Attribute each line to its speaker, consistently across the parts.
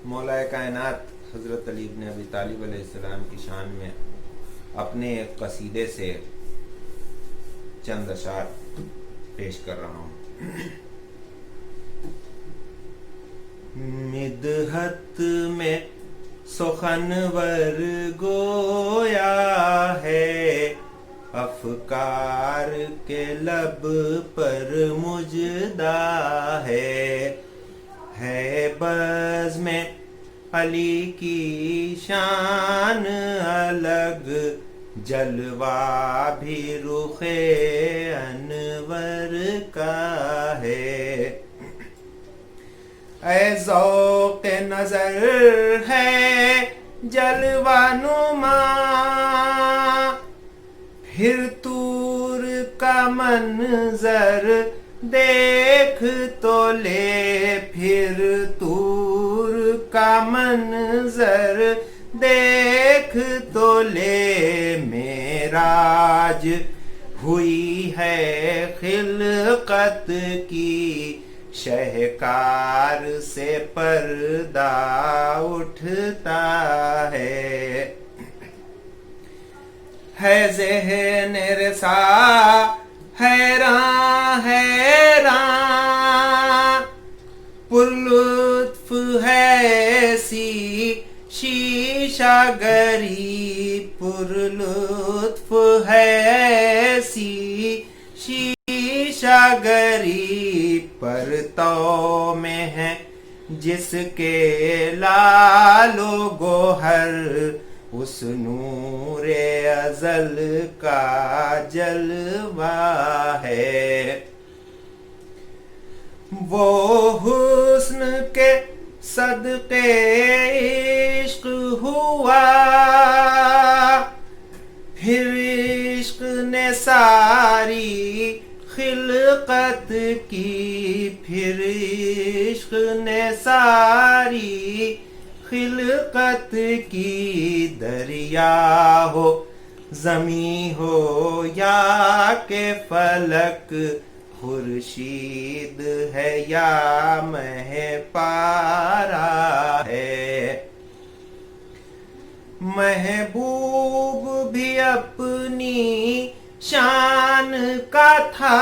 Speaker 1: مولا کائنات حضرت علی ابن ابی طالب علیہ السلام کی شان میں اپنے ایک قصیدے سے چند اشعار پیش کر رہا ہوں۔ مدحت میں سخنور گویا ہے، افکار کے لب پر مجدہ ہے بزم میں علی کی شان الگ، جلوہ بھی رخ انور کا ہے۔ اے ذوق نظر ہے جلوہ نما، پھر طور کا منظر دیکھ تو لے، پھر طور کا منظر دیکھ تو لے، معراج ہوئی ہے خلقت کی، شہکار سے پردہ اٹھتا ہے ذہن رسا حیران پر لطف ہے سی شیشہ گری، پر لطف ہے سی شیشہ گری، پرتو میں ہے جس کے لال و گوہر، اس نور ازل کا جلوہ ہے۔ وہ حسن کے صدقے عشق ہوا، پھر عشق نے ساری خلقت کی، پھر عشق نے ساری خلقت کی، دریا ہو زمیں ہو یا کہ فلک، خورشید ہے یا مہ پارا ہے، محبوب بھی اپنی شان کا تھا،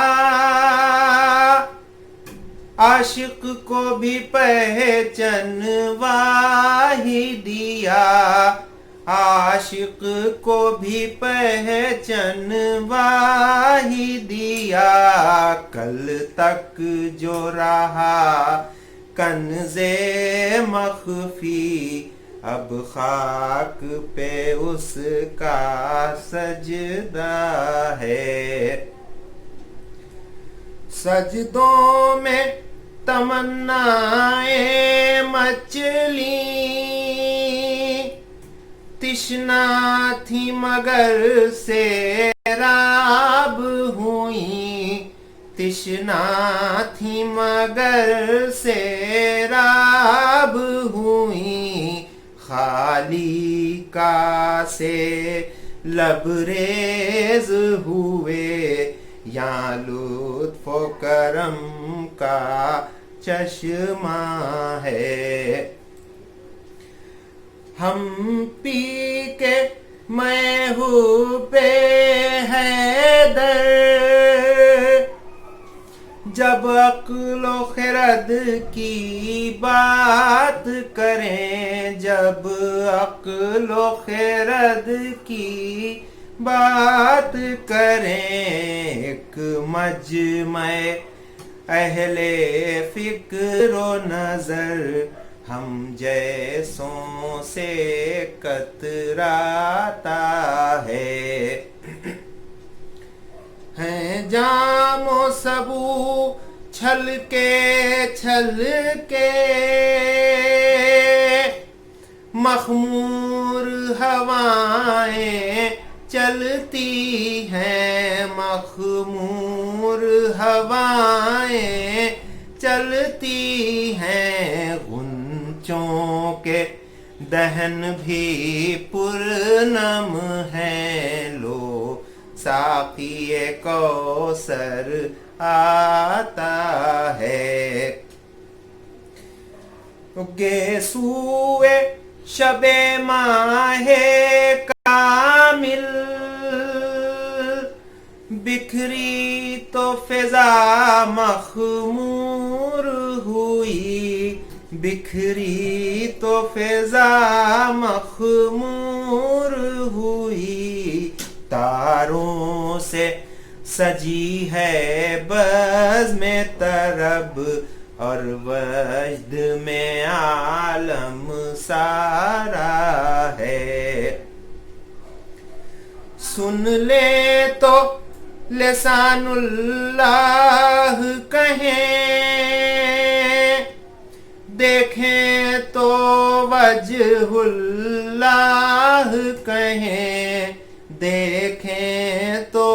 Speaker 1: عاشق کو بھی پہچنوا ہی دیا، عاشق کو بھی پہچنوا ہی دیا، کل تک جو رہا کنز مخفی، اب خاک پہ اس کا سجدہ ہے۔ سجدوں میں تمنائیں مچلی، تشنا تھی مگر سیراب ہوئیں، تشنا تھی مگر سیراب ہوئیں، خالی کاسے لبریز ہوئے، یا لطف و کرم کا چشمہ ہے۔ ہم پی کے محبوب حیدر، جب عقل و خرد کی بات کریں، جب عقل و خرد کی بات کریں، ایک مجمع اہل فکر و نظر، ہم جیسوں سے کتراتا ہے، ہیں جام و سبو چھل کے مخمور ہوائیں چلتی ہیں، مخمور ہوائیں چلتی ہیں، غنچوں کے دہن بھی پرنم ہیں، لو ساقی کوثر آتا ہے۔ گیسوئے شب ماہ کامل بکھری تو فضا مخمور ہوئی، بکھری تو فضا مخمور ہوئی، تاروں سے سجی ہے بزم طرب اور وجد میں عالم سارا ہے۔ سن لے تو لسان اللہ کہیں، دیکھیں تو وجہ اللہ کہیں، دیکھیں تو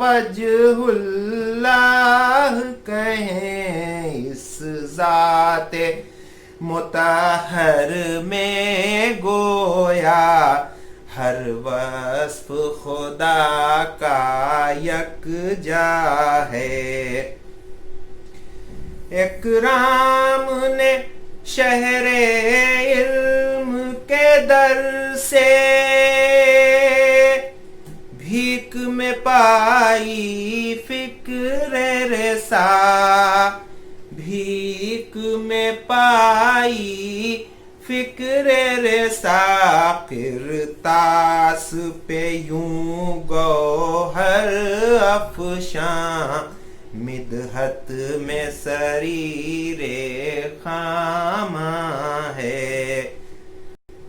Speaker 1: وجہ اللہ کہیں۔ اس ذات مطہر میں گویا ہر وصف خدا کا یکجا ہے۔ اکرام نے شہر علم کے در سے بھیک میں پائی فکر رسا، بھیک میں پائی فکر رسا، کرتاس پہ یوں گوہر افشاں، مدحت میں سریر خاماں ہے،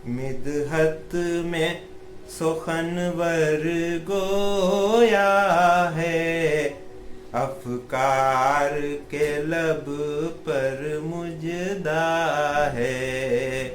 Speaker 1: مدحت میں سخنور گویا ہے، افکار کے لب پر مجدہ ہے۔